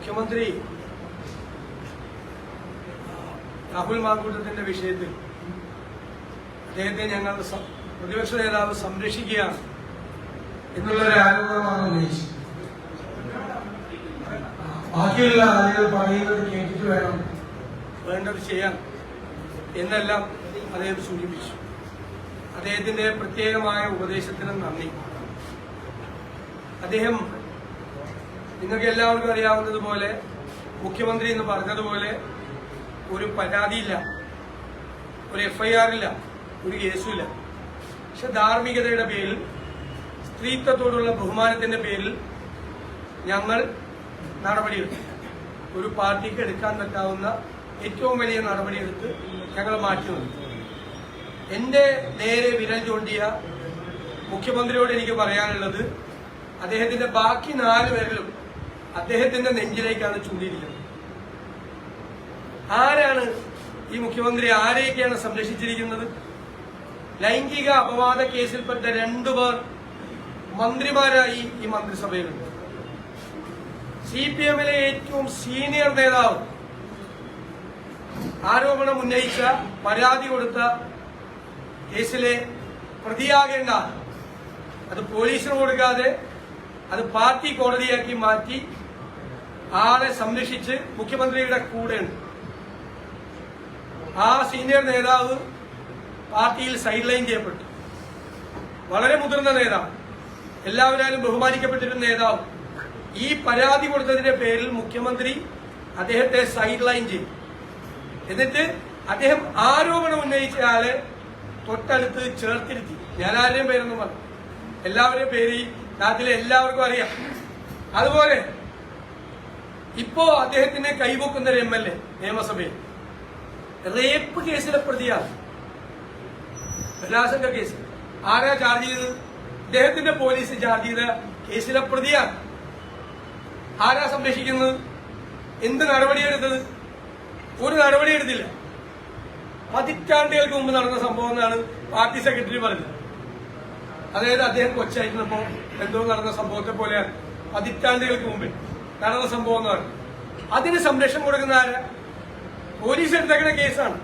മുഖ്യമന്ത്രി രാഹുൽ മാങ്കൂട്ടത്തിന്റെ വിഷയത്തിൽ അദ്ദേഹത്തെ ഞങ്ങൾ പ്രതിപക്ഷ നേതാവ് സംരക്ഷിക്കുകയാണ് എന്നുള്ളൊരു ആരോപണമാണ് ഉന്നയിച്ചത്. ബാക്കിയുള്ള ആളുകൾ പറയുന്നത് കേട്ടിട്ട് വേണം വേണ്ടത് ചെയ്യാൻ എന്നെല്ലാം അദ്ദേഹം സൂചിപ്പിച്ചു. അദ്ദേഹത്തിന്റെ പ്രത്യേകമായ ഉപദേശത്തിന് നന്ദി. അദ്ദേഹം നിങ്ങൾക്ക് എല്ലാവർക്കും അറിയാവുന്നതുപോലെ മുഖ്യമന്ത്രി എന്ന് പറഞ്ഞതുപോലെ ഒരു പരാതിയില്ല, ഒരു FIR ഇല്ല, ഒരു കേസുമില്ല. പക്ഷെ ധാർമ്മികതയുടെ പേരിൽ, സ്ത്രീത്വത്തോടുള്ള ബഹുമാനത്തിന്റെ പേരിൽ ഞങ്ങൾ നടപടിയെടുത്തു. ഒരു പാർട്ടിക്ക് എടുക്കാൻ പറ്റാവുന്ന ഏറ്റവും വലിയ നടപടിയെടുത്ത് ഞങ്ങൾ മാറ്റി നിർത്തി. എന്റെ നേരെ വിരൽ ചൂണ്ടിയ മുഖ്യമന്ത്രിയോട് എനിക്ക് പറയാനുള്ളത്, അദ്ദേഹത്തിന്റെ ബാക്കി 4 പേരിലും അദ്ദേഹത്തിന്റെ നെഞ്ചിലേക്കാണ് ചൂണ്ടിയിരിക്കുന്നത്. ആരാണ് ഈ മുഖ്യമന്ത്രി? ആരെയൊക്കെയാണ് സംരക്ഷിച്ചിരിക്കുന്നത്? ലൈംഗിക അപവാദ കേസിൽപ്പെട്ട 2 പേർ മന്ത്രിമാരായി ഈ മന്ത്രിസഭയിലുണ്ട്. CPM-ലെ ഏറ്റവും സീനിയർ നേതാവ് ആരോപണം ഉന്നയിച്ച, പരാതി കൊടുത്ത കേസിലെ പ്രതിയാകേണ്ട അത് പോലീസിന് കൊടുക്കാതെ അത് പാർട്ടി കോടതിയാക്കി മാറ്റി ആളെ സംരക്ഷിച്ച് മുഖ്യമന്ത്രിയുടെ കൂടെയുണ്ട്. ആ സീനിയർ നേതാവ് പാർട്ടിയിൽ സൈഡ് ലൈൻ ചെയ്യപ്പെട്ടു. വളരെ മുതിർന്ന നേതാവ്, എല്ലാവരും ബഹുമാനിക്കപ്പെട്ടിരുന്ന നേതാവ്. ഈ പരാതി കൊടുത്തതിന്റെ പേരിൽ മുഖ്യമന്ത്രി അദ്ദേഹത്തെ സൈഡ് ലൈൻ ചെയ്തു. എന്നിട്ട് അദ്ദേഹം ആരോപണം ഉന്നയിച്ച ആളെ തൊട്ടടുത്ത് ചേർത്തിരുത്തി. ഞാൻ ആരുടെയും പേരൊന്നും പറഞ്ഞു, എല്ലാവരുടെയും പേര് നാട്ടിലെ എല്ലാവർക്കും അറിയാം. അതുപോലെ ഇപ്പോ അദ്ദേഹത്തിന് കൈവക്കുന്ന ഒരു MLA നിയമസഭയിൽ റേപ്പ് കേസിലെ പ്രതിയാണ്. ബലാത്സംഗ കേസ് ആരാ ചാർജ് ചെയ്തത്? ഇദ്ദേഹത്തിന്റെ പോലീസ് ചാർജ് ചെയ്ത കേസിലെ പ്രതിയാണ്. ആരാ സംരക്ഷിക്കുന്നത്? എന്ത് നടപടിയെടുത്തത്? ഒരു നടപടിയെടുത്തില്ല. പതിറ്റാണ്ടുകൾക്ക് മുമ്പ് നടന്ന സംഭവം എന്നാണ് പാർട്ടി സെക്രട്ടറി പറഞ്ഞത്. അതായത് അദ്ദേഹം കൊച്ചായിരുന്നപ്പോ എന്തോ നടന്ന സംഭവത്തെ പോലെയാണ് പതിറ്റാണ്ടുകൾക്ക് മുമ്പ് നടന്ന സംഭവം എന്ന് പറഞ്ഞു. അതിന് സംരക്ഷണം കൊടുക്കുന്ന ആരാ? പോലീസ് എടുത്തേക്കുന്ന കേസാണ്,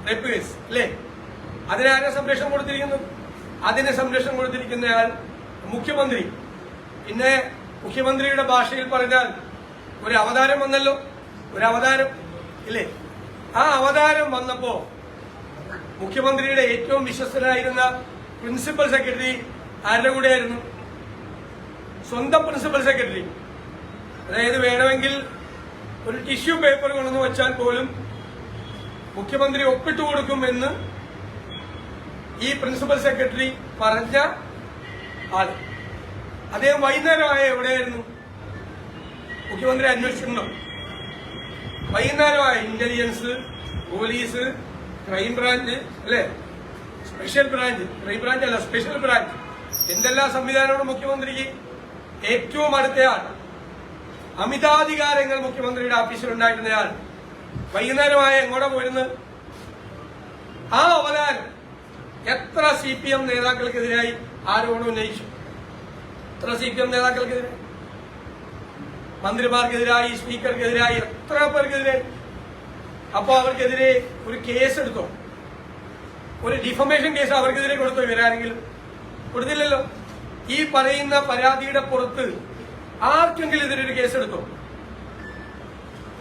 റേപ്പ് കേസ് അല്ലേ? അതിനാരാ സംരക്ഷണം കൊടുത്തിരിക്കുന്നത്? അതിന് സംരക്ഷണം കൊടുത്തിരിക്കുന്നയാൾ മുഖ്യമന്ത്രി. പിന്നെ മുഖ്യമന്ത്രിയുടെ ഭാഷയിൽ പറഞ്ഞാൽ ഒരു അവതാരം വന്നല്ലോ, ഒരു അവതാരം ഇല്ലേ? ആ അവതാരം വന്നപ്പോ മുഖ്യമന്ത്രിയുടെ ഏറ്റവും വിശ്വസ്തനായിരുന്ന പ്രിൻസിപ്പൽ സെക്രട്ടറി ആരുടെ കൂടെയായിരുന്നു? സ്വന്തം പ്രിൻസിപ്പൽ സെക്രട്ടറി. അതായത് വേണമെങ്കിൽ ഒരു ടിഷ്യൂ പേപ്പർ കൊണ്ടുവന്ന് വെച്ചാൽ പോലും മുഖ്യമന്ത്രി ഒപ്പിട്ടു കൊടുക്കുമെന്ന് ഈ പ്രിൻസിപ്പൽ സെക്രട്ടറി പറഞ്ഞ ആള്. അദ്ദേഹം വൈകുന്നേരമായ എവിടെയായിരുന്നു? മുഖ്യമന്ത്രി അന്വേഷിച്ചിട്ടുണ്ടോ? വൈകുന്നേരമായ ഇന്റലിജൻസ്, പോലീസ്, ക്രൈംബ്രാഞ്ച് അല്ലെ, സ്പെഷ്യൽ ബ്രാഞ്ച്, ക്രൈംബ്രാഞ്ച് അല്ല സ്പെഷ്യൽ ബ്രാഞ്ച്, എന്തെല്ലാം സംവിധാനമാണ് മുഖ്യമന്ത്രിക്ക്? ഏറ്റവും അടുത്തയാൾ, അമിതാധികാരങ്ങൾ മുഖ്യമന്ത്രിയുടെ ഓഫീസിൽ ഉണ്ടായിരുന്നയാൾ വൈകുന്നേരമായ എങ്ങോട്ടാ പോയിരുന്നത്? ആ അവതാരം എത്ര CPM നേതാക്കൾക്കെതിരായി ആരോപണം ഉന്നയിച്ചു? എത്ര CPM നേതാക്കൾക്കെതിരെ, മന്ത്രിമാർക്കെതിരായി, സ്പീക്കർക്കെതിരായി, എത്ര പേർക്കെതിരായി? അപ്പൊ അവർക്കെതിരെ ഒരു കേസ് എടുത്തോ? ഒരു ഡിഫമേഷൻ കേസ് അവർക്കെതിരെ കൊടുത്തോ? ഇവരാരെങ്കിലും കൊടുത്തില്ലല്ലോ. ഈ പറയുന്ന പരാതിയുടെ പുറത്ത് ആർക്കെങ്കിലും ഇതിനൊരു കേസെടുത്തോ?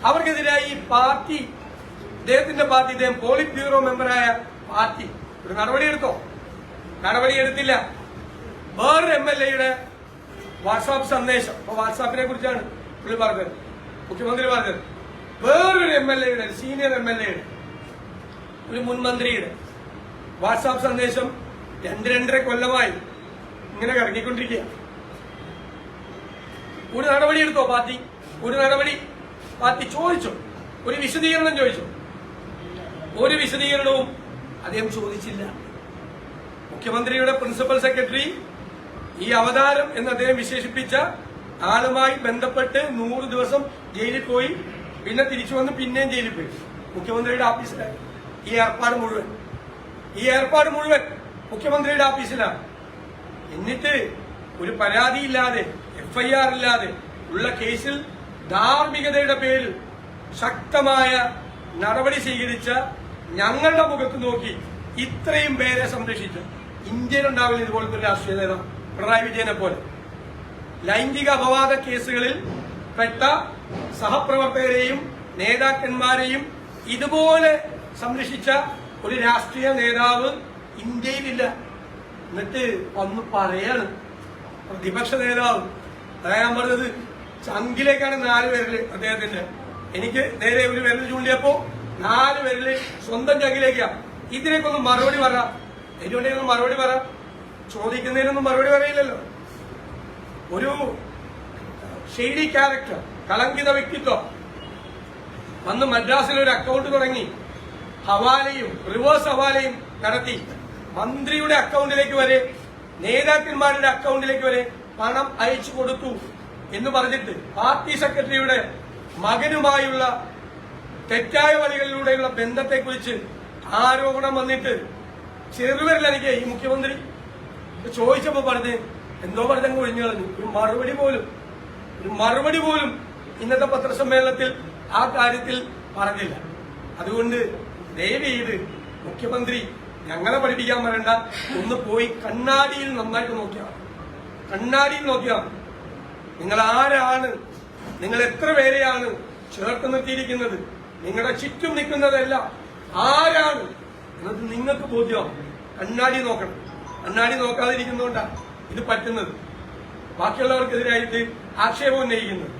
അവർക്കെതിരായി പാർട്ടി, ഇദ്ദേഹത്തിന്റെ പാർട്ടി, ഇദ്ദേഹം പോളിറ്റ് ബ്യൂറോ മെമ്പറായ പാർട്ടി ഒരു നടപടിയെടുത്തോ? നടപടിയെടുത്തില്ല. വേറൊരു MLA-യുടെ വാട്സാപ്പ് സന്ദേശം, അപ്പൊ വാട്സാപ്പിനെ കുറിച്ചാണ് പുള്ളി പറഞ്ഞത്, മുഖ്യമന്ത്രി പറഞ്ഞത്. വേറൊരു MLA-യുടെ, സീനിയർ MLA-യുടെ, ഒരു മുൻ മന്ത്രിയുടെ വാട്സാപ്പ് സന്ദേശം 2-2.5 കൊല്ലമായി ഇങ്ങനെ കറങ്ങിക്കൊണ്ടിരിക്കുക. ഒരു നടപടിയെടുത്തോ പാർട്ടി? ഒരു നടപടി പാർട്ടി ചോദിച്ചോ? ഒരു വിശദീകരണം ചോദിച്ചോ? ഒരു വിശദീകരണവും അദ്ദേഹം ചോദിച്ചില്ല. മുഖ്യമന്ത്രിയുടെ പ്രിൻസിപ്പൽ സെക്രട്ടറി ഈ അവതാരം എന്ന് അദ്ദേഹം വിശേഷിപ്പിച്ച ആളുമായി ബന്ധപ്പെട്ട് 100 ദിവസം ജയിലിൽ പോയി, പിന്നെ തിരിച്ചു വന്ന് പിന്നെയും ജയിലിൽ പോയി. മുഖ്യമന്ത്രിയുടെ ഓഫീസിലാണ് ഈ ഏർപ്പാട് മുഴുവൻ മുഖ്യമന്ത്രിയുടെ ഓഫീസിലാണ്. എന്നിട്ട് ഒരു പരാതിയില്ലാതെ, FIR ഇല്ലാതെ ഉള്ള കേസിൽ ധാർമ്മികതയുടെ പേരിൽ ശക്തമായ നടപടി സ്വീകരിച്ച ഞങ്ങളുടെ മുഖത്ത് നോക്കി ഇത്രയും പേരെ സംരക്ഷിച്ച് ഇന്ത്യയിലുണ്ടാവില്ല ഇതുപോലത്തെ ഒരു രാഷ്ട്രീയ നേതാവ് പിണറായി വിജയനെ പോലെ. ലൈംഗിക അപവാദ കേസുകളിൽ പെട്ട സഹപ്രവർത്തകരെയും നേതാക്കന്മാരെയും ഇതുപോലെ സംരക്ഷിച്ച ഒരു രാഷ്ട്രീയ നേതാവ് ഇന്ത്യയിലില്ല. എന്നിട്ട് ഒന്ന് പറയാണ് പ്രതിപക്ഷ നേതാവ്. അതാ ഞാൻ പറഞ്ഞത്, ചങ്കിലേക്കാണ് 4 വിരല് അദ്ദേഹത്തിന്റെ. എനിക്ക് നേരെ ഒരു വിരൽ ചൂണ്ടിയപ്പോ 4 വിരല് സ്വന്തം ചങ്കിലേക്കാ. ഇതിനേക്കൊന്നും മറുപടി പറ, ഇതിനൊന്നും മറുപടി പറ. ചോദിക്കുന്നതിനൊന്നും മറുപടി പറയില്ലല്ലോ. ഒരു ഷെയ്ഡി ക്യാരക്ടർ, കളങ്കിത വ്യക്തിത്വം വന്ന് മദ്രാസിൽ ഒരു അക്കൗണ്ട് തുടങ്ങി ഹവാലയും റിവേഴ്സ് ഹവാലയും നടത്തി മന്ത്രിയുടെ അക്കൗണ്ടിലേക്ക് വരെ നേതാക്കന്മാരുടെ അക്കൗണ്ടിലേക്ക് വരെ പണം അയച്ചു കൊടുത്തു എന്ന് പറഞ്ഞിട്ട് പാർട്ടി സെക്രട്ടറിയുടെ മകനുമായുള്ള തെറ്റായ വഴികളിലൂടെയുള്ള ബന്ധത്തെക്കുറിച്ച് ആരോപണം വന്നിട്ട് ചെറുവിരലെനിക്ക് ഈ മുഖ്യമന്ത്രി ചോദിച്ചപ്പോ പറഞ്ഞ് എന്തോ പറഞ്ഞങ്ങ് ഒഴിഞ്ഞു കളഞ്ഞു. ഒരു മറുപടി പോലും ഇന്നത്തെ പത്രസമ്മേളനത്തിൽ ആ കാര്യത്തിൽ പറഞ്ഞില്ല. അതുകൊണ്ട് ദയവ് ചെയ്ത് മുഖ്യമന്ത്രി ഞങ്ങളെ പഠിപ്പിക്കാൻ വരണ്ട, ഒന്ന് പോയി കണ്ണാടിയിൽ നന്നായിട്ട് നോക്കിയാൽ, കണ്ണാടിയിൽ നോക്കിയാൽ നിങ്ങൾ ആരാണ്, നിങ്ങൾ എത്ര പേരെയാണ് ചേർത്ത് നിർത്തിയിരിക്കുന്നത്, നിങ്ങളുടെ ചുറ്റും നിൽക്കുന്നതല്ല ആരാണ് എന്നത് നിങ്ങൾക്ക് ബോധ്യമാവും. കണ്ണാടി നോക്കണം. കണ്ണാടി നോക്കാതിരിക്കുന്നതുകൊണ്ടാണ് ഇത് പറ്റുന്നത്. ബാക്കിയുള്ളവർക്കെതിരായിട്ട് ആക്ഷേപം ഉന്നയിക്കുന്നത്.